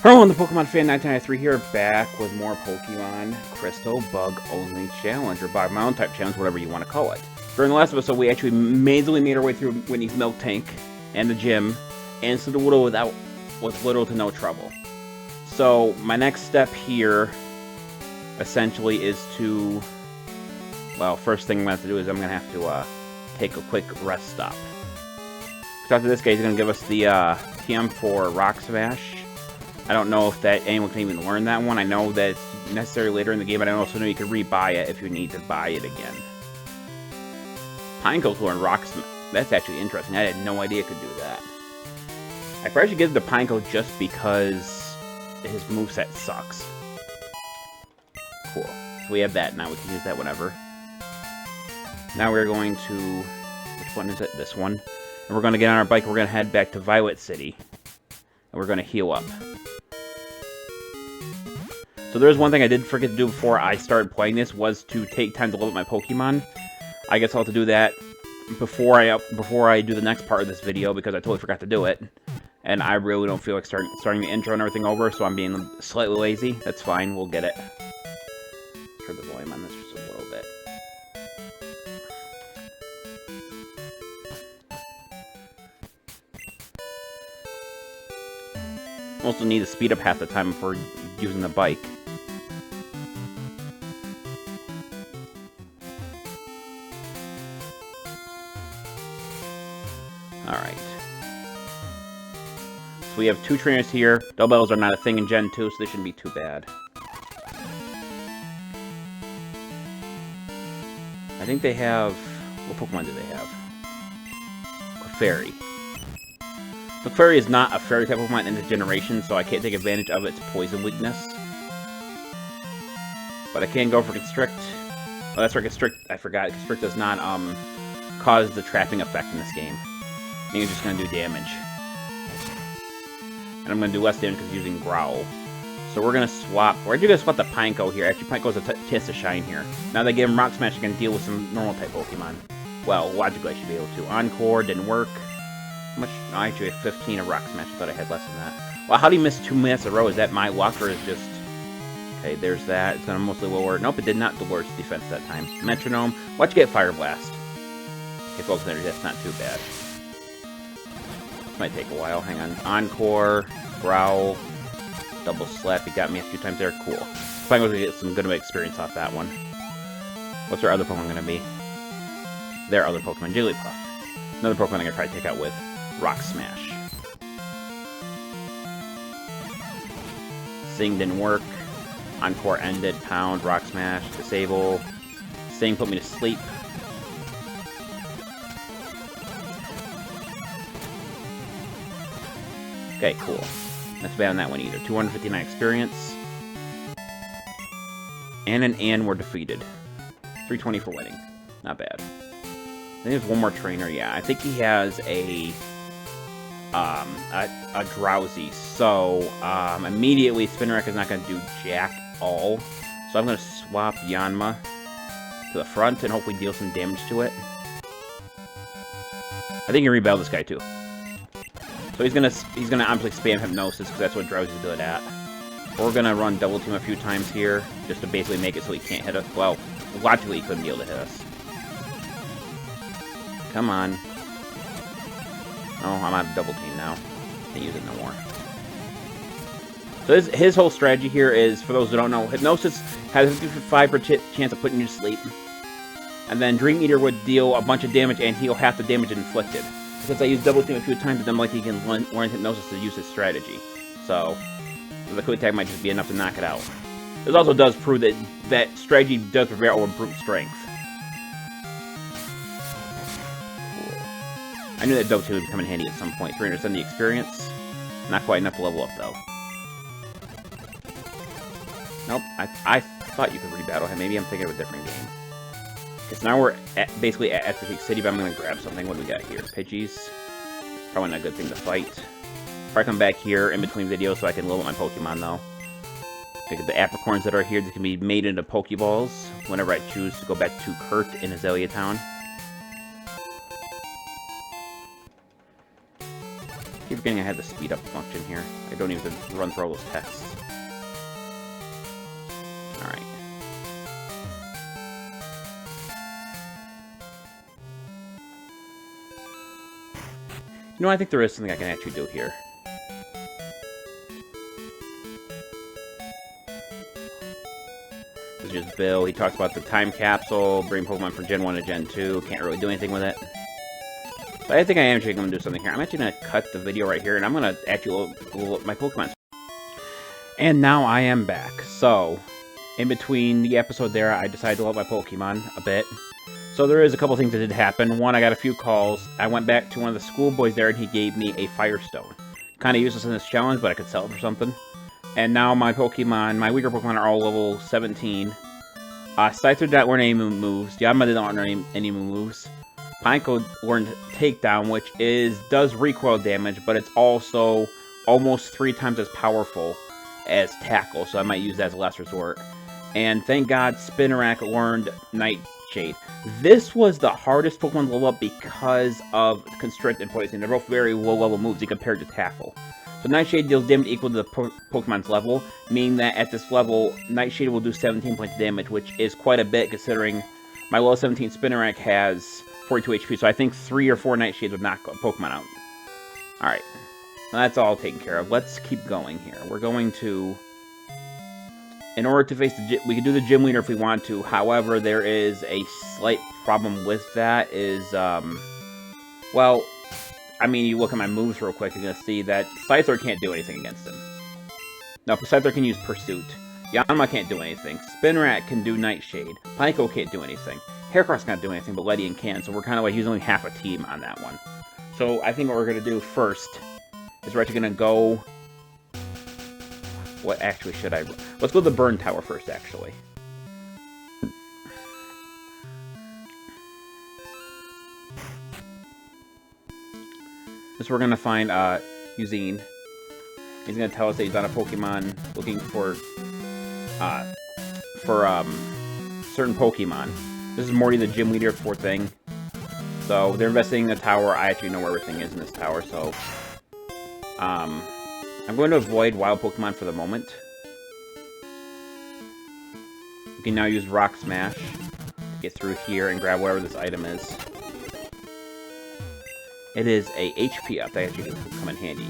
Hello, the Pokemon Fan 1993 here, back with more Pokemon Crystal Bug Only Challenge, or Bug Monotype Challenge, whatever you want to call it. During the last episode, we actually amazingly made our way through Whitney's milk tank and the gym, and Sudowoodo with little to no trouble. So, my next step here, essentially, is to... Well, first thing I'm going to have to do is I'm going to have to take a quick rest stop. Talk to this guy, he's going to give us the TM for Rock Smash. I don't know if anyone can even learn that one. I know that it's necessary later in the game, but I also know you can rebuy it if you need to buy it again. Pineco's learn Rock Smash. That's actually interesting. I had no idea it could do that. I probably should give it to Pineco just because his moveset sucks. Cool. So we have that now. We can use that whenever. Now we're going to... Which one is it? This one. And we're going to get on our bike. We're going to head back to Violet City. And we're going to heal up. So there's one thing I did forget to do before I started playing this, was to take time to level up my Pokemon. I guess I'll have to do that before I do the next part of this video, because I totally forgot to do it. And I really don't feel like starting the intro and everything over, so I'm being slightly lazy. That's fine, we'll get it. Turn the volume on this just a little bit. Also need to speed up half the time before using the bike. Alright. So we have two trainers here. Double are not a thing in Gen 2, so this shouldn't be too bad. I think they have... What Pokemon do they have? Clefairy. Clefairy is not a fairy type Pokemon in this generation, so I can't take advantage of its poison weakness. But I can go for Constrict. Oh, that's right, Constrict. I forgot. Constrict does not cause the trapping effect in this game. And you're just going to do damage. And I'm going to do less damage because using Growl. So we're going to swap... We're actually going to swap the Pineco here. Actually, Pineco's a chance to shine here. Now that I give him Rock Smash, I can deal with some normal type Pokemon. Well, logically I should be able to. Encore didn't work. How much? No, I actually have 15 of Rock Smash. I thought I had less than that. Well, how do you miss 2 minutes in a row? Is that my luck, or is just... Okay, there's that. It's going to mostly lower... Nope, it did not lower its defense that time. Metronome. Watch you get Fire Blast. Okay, folks, that's not too bad. Might take a while. Hang on. Encore, Growl, Double Slap. He got me a few times there. Cool. Probably going to get some good experience off that one. What's our other Pokemon going to be? Their other Pokemon. Jigglypuff. Another Pokemon I'm going to try to take out with Rock Smash. Sing didn't work. Encore ended. Pound. Rock Smash. Disable. Sing put me to sleep. Okay, cool. That's bad on that one either. 259 experience. And were defeated. 320 for winning. Not bad. I think there's one more trainer. Yeah, I think he has a Drowsy. So, immediately Spinarak is not going to do jack all. So I'm going to swap Yanma to the front and hopefully deal some damage to it. I think you can rebel this guy too. So he's gonna obviously spam Hypnosis, because that's what Drowsy's good at. We're gonna run Double Team a few times here, just to basically make it so he can't hit us. Well, logically he couldn't be able to hit us. Come on. Oh, I'm out of Double Team now. Can't use it no more. So his whole strategy here is, for those who don't know, Hypnosis has a 55% chance of putting you to sleep. And then Dream Eater would deal a bunch of damage and heal half the damage inflicted. Since I used Double Team a few times, then like he can learn Hypnosis to use his strategy. So, the Quick Attack might just be enough to knock it out. This also does prove that strategy does prevail over brute strength. Cool. I knew that Double Team would come in handy at some point. 370 experience. Not quite enough to level up, though. Nope, I thought you could rebattle him. Maybe I'm thinking of a different game. Because now we're basically at Epic City, but I'm going to grab something. What do we got here? Pidgeys. Probably not a good thing to fight. Probably come back here in between videos so I can level up my Pokemon, though. Look at the apricorns that are here. They can be made into Pokeballs whenever I choose to go back to Kurt in Azalea Town. keep forgetting I had the speed up function here. I don't even have to run through all those texts. Alright. You know, I think there is something I can actually do here. This is just Bill. He talks about the time capsule, bring Pokemon from Gen 1 to Gen 2. Can't really do anything with it. But I think I am actually going to do something here. I'm actually going to cut the video right here, and I'm going to actually level up my Pokemon. And now I am back. So, in between the episode there, I decided to level up my Pokemon a bit. So there is a couple things that did happen. One, I got a few calls. I went back to one of the schoolboys there, and he gave me a Firestone. Kind of useless in this challenge, but I could sell it for something. And now my Pokemon, my weaker Pokemon are all level 17. Scyther did not learn any moves. Yanma did not learn any moves. Pineco learned Takedown, which does recoil damage, but it's also almost 3 times as powerful as Tackle, so I might use that as a last resort. And thank God, Spinarak learned Nightshade. This was the hardest Pokemon to level up because of Constrict and Poison. They're both very low-level moves compared to Tackle. So Nightshade deals damage equal to the Pokemon's level, meaning that at this level, Nightshade will do 17 points of damage, which is quite a bit considering my level 17 Spinarak has 42 HP, so I think 3 or 4 Nightshades would knock a Pokemon out. Alright, that's all taken care of. Let's keep going here. We're going to... In order to face the gym, we can do the gym leader if we want to. However, there is a slight problem with that. Well, I mean, you look at my moves real quick, you're going to see that Scyther can't do anything against him. No, Scyther can use Pursuit. Yanma can't do anything. Spinarak can do Nightshade. Pineco can't do anything. Heracross can't do anything, but Ledian can, so we're kind of like using only half a team on that one. So I think what we're going to do first is we're actually going to go... What actually should I... Let's go to the Burn Tower first, actually. So we're going to find Eugene. He's going to tell us that he's on a Pokemon looking for certain Pokemon. This is Morty, the gym leader for thing. So they're investigating the tower. I actually know where everything is in this tower, so... I'm going to avoid wild Pokemon for the moment. We can now use Rock Smash to get through here and grab whatever this item is. It is a HP up that actually can come in handy.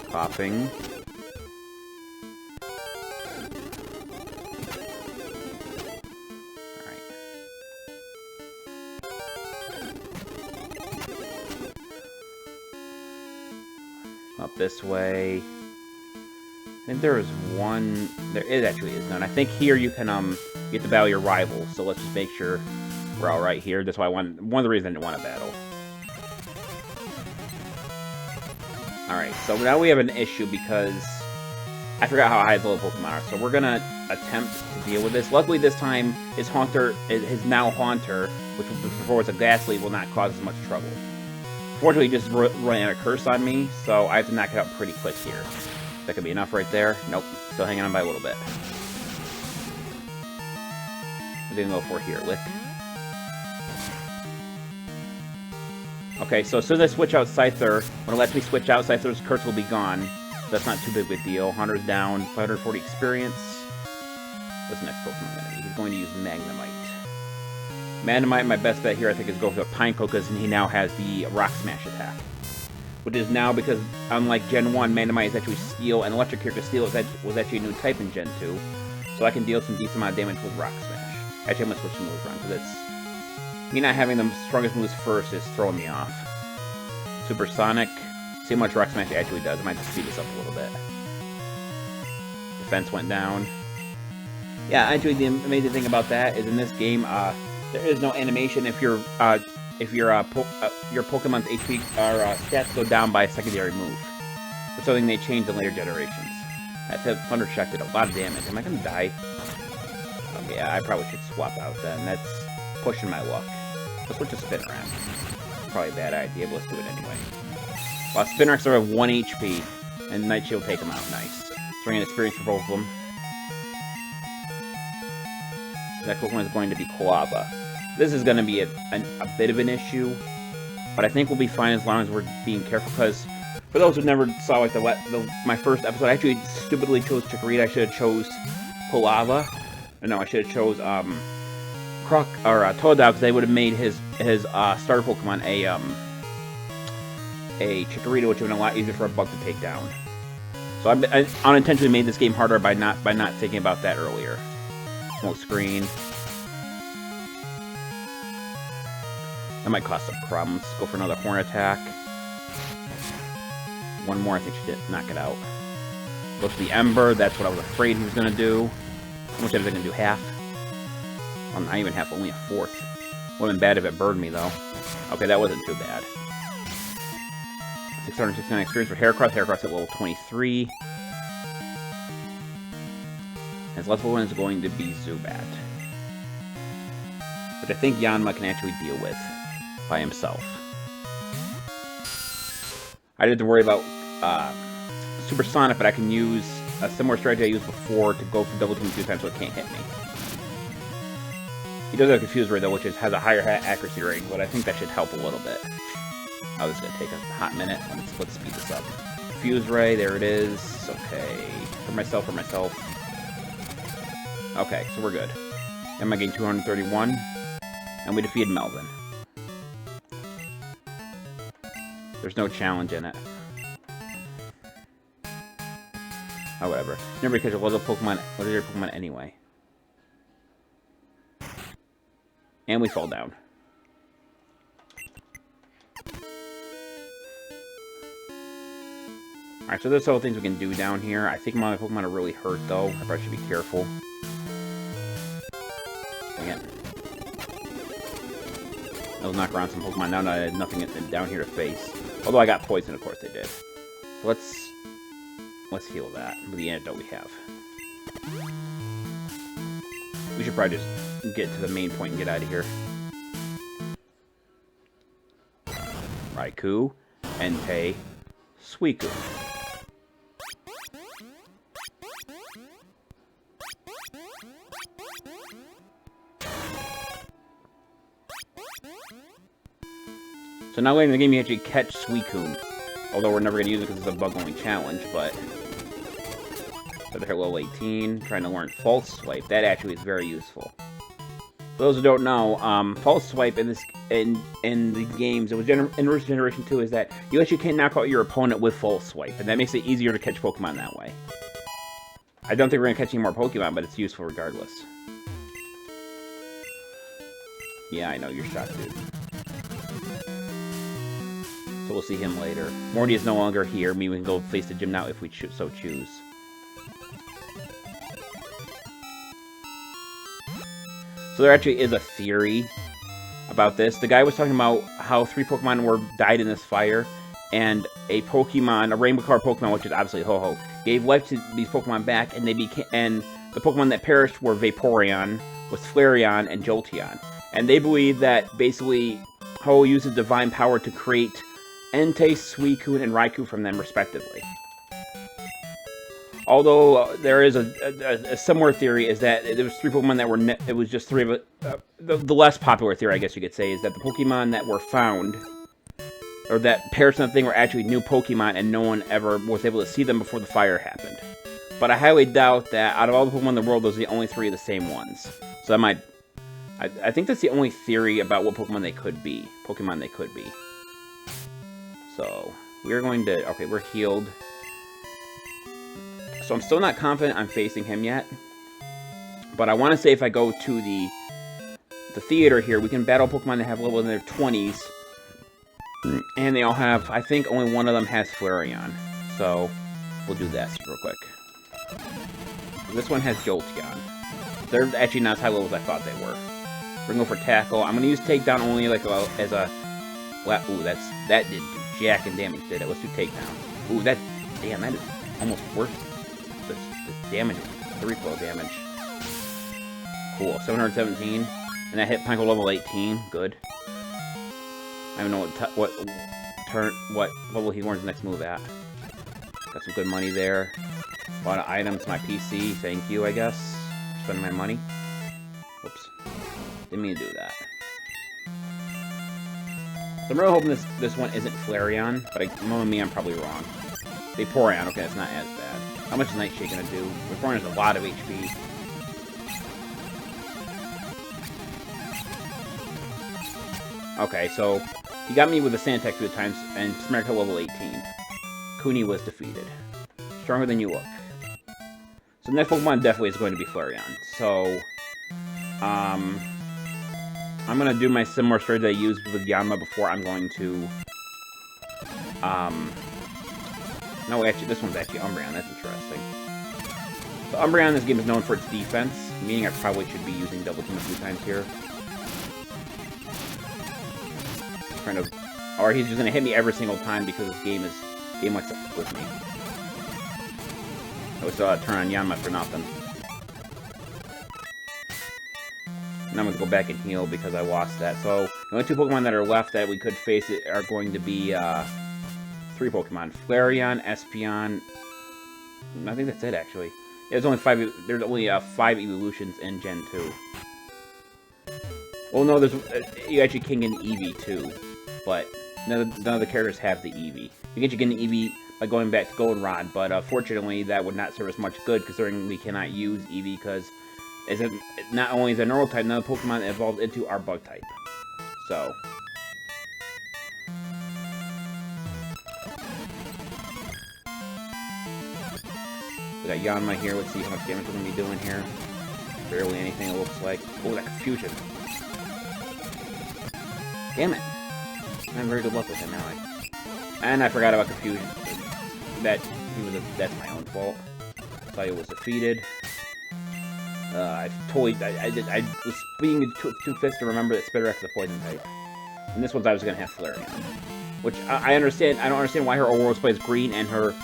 Coughing. Up this way. I think there is one... There actually is none. I think here you can get to battle your rival. So let's just make sure we're all right here. That's why one of the reasons I didn't want to battle. Alright, so now we have an issue because I forgot how high his level Pokemon are. So we're going to attempt to deal with this. Luckily this time, his now Haunter, which before was a Ghastly, will not cause as much trouble. Fortunately, he just ran a curse on me, so I have to knock it out pretty quick here. That could be enough right there. Nope. Still hanging on by a little bit. What are we going to go for here? Lick. Okay, so as soon as I switch out Scyther, when it lets me switch out, Scyther's curse will be gone. So that's not too big of a deal. Hunter's down, 540 experience. What's the next Pokemon going to be? He's going to use Magnemite. Magnemite, my best bet here, I think, is go for the Pineco, because he now has the Rock Smash attack. Which is now, because unlike Gen 1, Magnemite is actually Steel, and Electric here, because Steel was actually a new type in Gen 2. So I can deal some decent amount of damage with Rock Smash. Actually, I'm going to switch some moves around, because it's... Me not having the strongest moves first is throwing me off. Supersonic. See how much Rock Smash actually does. I might just speed this up a little bit. Defense went down. Yeah, actually, the amazing thing about that is in this game, there is no animation if your Pokemon's HP or stats go down by a secondary move. Or something they changed in later generations. That Thunder Shock did a lot of damage. Am I gonna die? Okay, yeah, I probably should swap out then. That's pushing my luck. Let's switch to Spinarak. Probably a bad idea, but let's do it anyway. While Spinaraks are at 1 HP, and Nightshade will take them out. Nice. So we're gonna experience for both of them. That Pokemon is going to be Quilava. This is going to be a bit of an issue, But I think we'll be fine as long as we're being careful, because for those who never saw like my first episode, I actually stupidly chose Chikorita. I should have chose Palava. No, I should have chose Totodile, because they would have made his starter Pokemon a Chikorita, which would have been a lot easier for a bug to take down. So I unintentionally made this game harder by not thinking about that earlier. Smoke screen. That might cost some crumbs. Go for another horn attack. One more, I think she did knock it out. Go to the Ember. That's what I was afraid he was going to do. How much was I going to do? Half? Well, not even half, only a fourth. Would have been bad if it burned me, though. Okay, that wasn't too bad. 669 experience for Heracross. Heracross at level 23. His last one is going to be Zubat, which I think Yanma can actually deal with by himself. I didn't have to worry about Supersonic, but I can use a similar strategy I used before to go for double team 2 times so it can't hit me. He does have a Confuse Ray, though, which has a higher accuracy rating, but I think that should help a little bit. Oh, this is going to take a hot minute. Let's speed this up. Confuse Ray, there it is. Okay. For myself. Okay, so we're good. Am I getting 231? And we defeated Melvin. There's no challenge in it. Oh, whatever. Never catch a lot of Pokemon. What are your Pokemon anyway? And we fall down. Alright, so there's other things we can do down here. I think my Pokemon are really hurt, though. I probably should be careful. Dang it. I'll knock around some Pokemon now that I had nothing down here to face. Although I got poison, of course they did. So let's heal that with the antidote we have. We should probably just get to the main point and get out of here. Raikou, Entei, Suicune. So now later in the game you actually catch Suicune. Although we're never going to use it because it's a bug-only challenge, but... So they're level 18, trying to learn False Swipe. That actually is very useful. For those who don't know, False Swipe in the games, it was in Roost Generation 2, is that you actually can't knock out your opponent with False Swipe, and that makes it easier to catch Pokemon that way. I don't think we're going to catch any more Pokemon, but it's useful regardless. Yeah, I know, you're shot, dude. So we'll see him later. Morty is no longer here. We can go face the gym now if we so choose. So there actually is a theory about this. The guy was talking about how 3 Pokemon died in this fire, and a rainbow colored Pokemon, which is obviously Ho-Ho, gave life to these Pokemon back, and the Pokemon that perished were Vaporeon, was Flareon, and Jolteon. And they believe that basically Ho uses divine power to create Entei, Suicune, and Raikou from them, respectively. Although there is a similar theory, is that there was 3 Pokemon that were it was just 3 of it. The less popular theory, I guess you could say, is that the Pokemon that were found, or that perished in the thing, were actually new Pokemon, and no one ever was able to see them before the fire happened. But I highly doubt that out of all the Pokemon in the world, those are the only 3 of the same ones. So that might... I think that's the only theory about what Pokemon they could be. So, we're going to... Okay, we're healed. So I'm still not confident I'm facing him yet. But I want to say if I go to the theater here, we can battle Pokemon that have level in their 20s. And they all have... I think only one of them has Flareon. So, we'll do this real quick. This one has Jolteon. They're actually not as high level as I thought they were. We're going to go for Tackle. I'm going to use Takedown only like as a... Ooh, that did jacking damage, did it? Let's do Takedown. Ooh, damn, that is almost worth the damage. The recoil damage. Cool, 717. And that hit Pineco level 18. Good. I don't know what level he learns the next move at. Got some good money there. A lot of items, my PC. Thank you, I guess. Spending my money. Whoops. Didn't mean to do that. I'm really hoping this one isn't Flareon, but knowing me, I'm probably wrong. Vaporeon, okay, that's not as bad. How much is Nightshade gonna do? Vaporeon has a lot of HP. Okay, so he got me with a Sand Attack 2 times, and Smeargle level 18. Kuni was defeated. Stronger than you look. So the next Pokemon definitely is going to be Flareon. So, I'm going to do my similar strategy that I used with Yanma before. I'm going to, no, actually, this one's actually Umbreon. That's interesting. So Umbreon, this game is known for its defense, meaning I probably should be using Double Team a few times here. Kind of, or he's just going to hit me every single time because this game likes to fuck with me. I was turn on Yanma for nothing. Now I'm going to go back and heal because I lost that. So the only two Pokemon that are left that we could face are going to be three Pokemon: Flareon, Espeon. I think that's it actually. There's only five Eeveelutions in Gen 2. Well, no, you actually can get an Eevee too, but none of the characters have the Eevee. You can get an Eevee by going back to Goldenrod, but unfortunately that would not serve us much good considering we cannot use Eevee because not only is it a normal type, none of the Pokemon that evolved into are bug type. So. We got Yanma here. Let's see how much damage we're going to be doing here. Barely anything, it looks like. Oh, that confusion. Damn it. I'm having very good luck with him now. And I forgot about confusion. That's my own fault. Thought was defeated. I was being too fast to remember that Spinarak is a poison type. And this one's I was going to have Flareon. Which, I understand. I don't understand why her overall display is green and her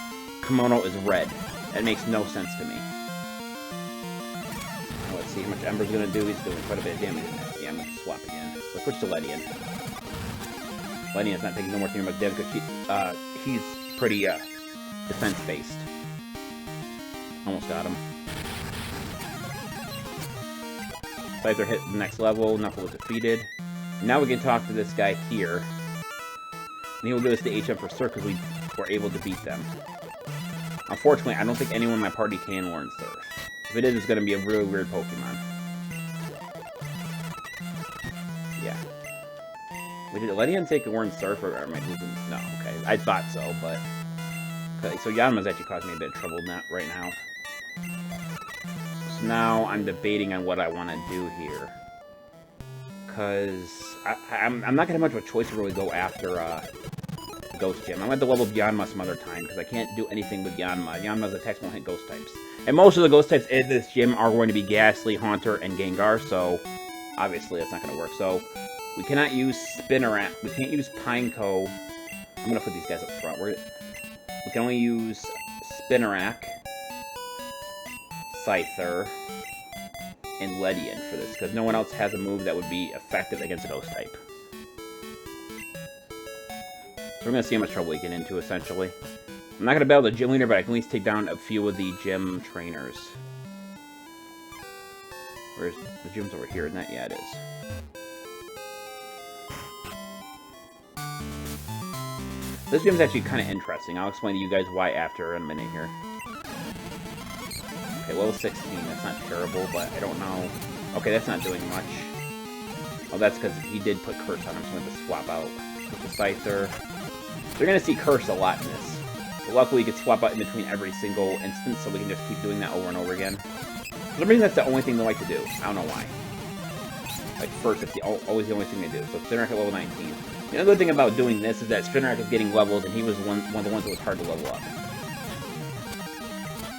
kimono is red. That makes no sense to me. Now, let's see how much Ember's going to do. He's doing quite a bit of damage in that. Yeah, I'm going to swap again. Let's switch to Ledian. Ledian's not taking no more damage because he's pretty defense-based. Almost got him. Scyther hit the next level. Knuckle was defeated. Now we can talk to this guy here. And he will give us the HM for Surf because we were able to beat them. Unfortunately, I don't think anyone in my party can learn Surf. If it is, it's going to be a really weird Pokemon. Yeah. Wait, did Ledian take a learn Surf or am I losing? No, okay. I thought so, but... Okay, so Yanma's actually causing me a bit of trouble right now. So now I'm debating on what I want to do here. Because I'm not going to have much of a choice to really go after the Ghost Gym. I'm going to level up Yanma some other time, because I can't do anything with Yanma. Yanma's attacks won't hit Ghost types. And most of the Ghost types in this gym are going to be Ghastly, Haunter, and Gengar, so obviously that's not going to work. So we cannot use Spinarak. We can't use Pineco. I'm going to put these guys up front. We can only use Spinarak, Scyther, and Ledian for this, because no one else has a move that would be effective against a Ghost type. So we're going to see how much trouble we get into, essentially. I'm not going to battle the gym leader, but I can at least take down a few of the gym trainers. Where's the gym's over here, isn't that? Yeah, it is. This gym's actually kind of interesting. I'll explain to you guys why after in a minute here. Okay, level 16. That's not terrible, but I don't know. Okay, that's not doing much. Oh, that's because he did put Curse on him, so I'm going to swap out with the Scyther. You're going to see Curse a lot in this. But luckily, you can swap out in between every single instance, so we can just keep doing that over and over again. For some reason, that's the only thing they like to do. I don't know why. Like, first, it's always the only thing they do. So, Spinarak at level 19. The other good thing about doing this is that Spinarak is getting levels, and he was one of the ones that was hard to level up.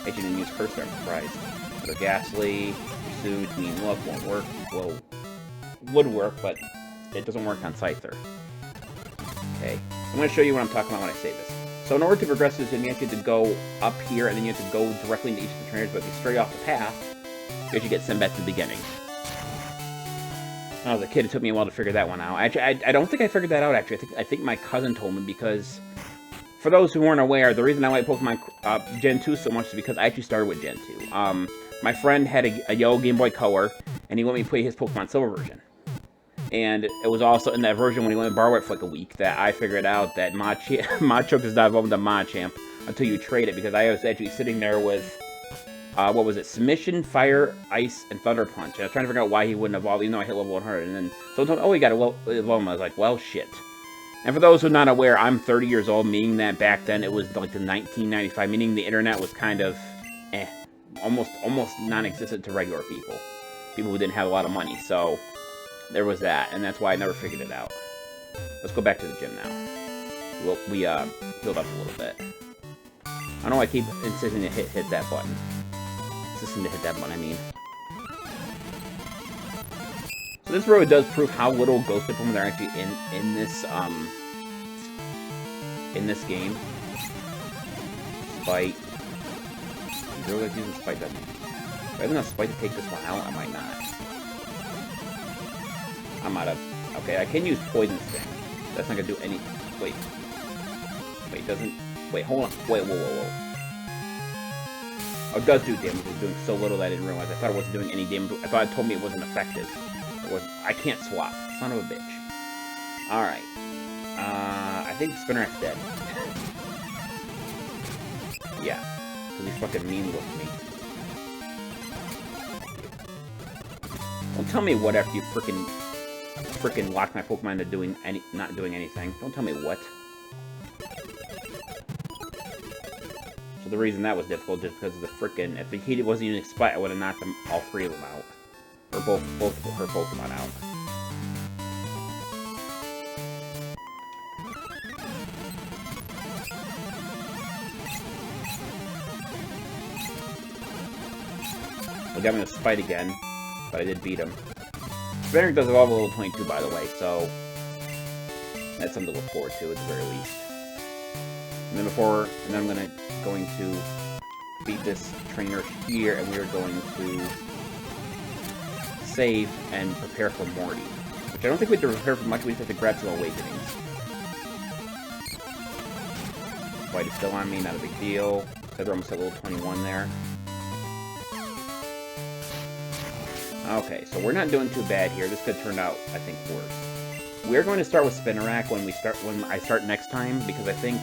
Actually didn't use Curse there, I'm surprised. So Ghastly, Pursuit, Mean Look won't work. Well, would work, but it doesn't work on Scyther. Okay, I'm going to show you what I'm talking about when I say this. So in order to progress this, you have to go up here, and then you have to go directly into each of the trainers, but if you stray off the path, you actually get sent back to the beginning. When I was a kid, it took me a while to figure that one out. Actually, I don't think I figured that out, actually. I think my cousin told me, because... For those who weren't aware, the reason I like Pokemon Gen 2 so much is because I actually started with Gen 2. My friend had a yellow Game Boy Color, and he let me play his Pokemon Silver version. And it was also in that version when he went to borrow it for like a week that I figured out that Machoke does not evolve into Machamp until you trade it, because I was actually sitting there with, what was it? Submission, Fire, Ice, and Thunder Punch. And I was trying to figure out why he wouldn't evolve, even though I hit level 100. And then someone told me, oh, he got to evolve him. I was like, well, shit. And for those who are not aware, I'm 30 years old, meaning that back then it was like the 1995, meaning the internet was kind of, almost non-existent to regular people. People who didn't have a lot of money, so there was that, and that's why I never figured it out. Let's go back to the gym now. Well, we healed up a little bit. I don't know why I keep insisting to hit that button. Insisting to hit that button, I mean. So this really does prove how little Ghost Pokemon there are actually in this game. Spite. I really like using Spite, doesn't it? Do I have enough Spite to take this one out? I might not. I'm out of... Okay, I can use Poison Sting. That's not gonna do any... Wait. Wait, doesn't... Wait, hold on. Wait, whoa. Oh, it does do damage. It's doing so little that I didn't realize. I thought it wasn't doing any damage. I thought it told me it wasn't effective. It wasn't... I can't swap. Son of a bitch. Alright. I think Spinnerak's dead. Yeah. Because he fucking mean with me. Don't tell me what after you frickin' lock my Pokemon into not doing anything. Don't tell me what. So the reason that was difficult is because of the frickin'... If he wasn't using Spite, I would have knocked them, all three of them out. Or both her Pokemon out. We got me with Spite again, but I did beat him. Spinnerak does evolve a level 22, by the way, so that's something to look forward to at the very least. And then I'm going to beat this trainer here, and we are going to save and prepare for Morty, which I don't think we have to prepare for much. We just have to grab some awakenings. Spite is still on me, not a big deal. They're almost at level 21 there. Okay, so we're not doing too bad here. This could turn out, I think, worse. We're going to start with Spinnerak when I start next time, because I think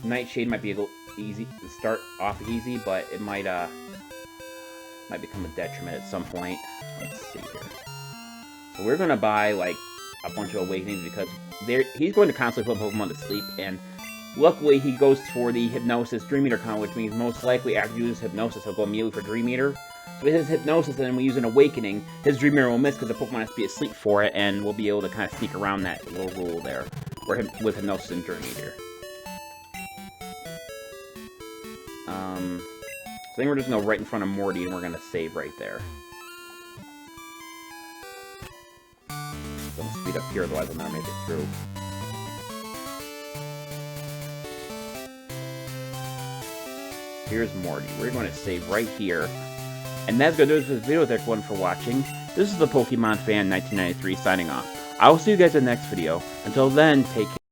Nightshade might be a little easy to start off easy, but it might become a detriment at some point. Let's see here. So we're going to buy like a bunch of awakenings because he's going to constantly put Pokemon to sleep, and luckily he goes for the Hypnosis Dream Eater combo, which means most likely after you use Hypnosis, he'll go immediately for Dream Eater. So with his Hypnosis, and then we use an Awakening, his Dream Eater will miss because the Pokemon has to be asleep for it, and we'll be able to kind of sneak around that little rule there, with Hypnosis and Dream Eater. So I think we're just going to go right in front of Morty, and we're going to save right there. So I'm going to speed up here, otherwise I'll never make it through. Here's Morty. We're going to save right here. And that's going to do it for this video. Thanks everyone for watching. This is the Pokemon Fan 1993 signing off. I will see you guys in the next video. Until then, take care.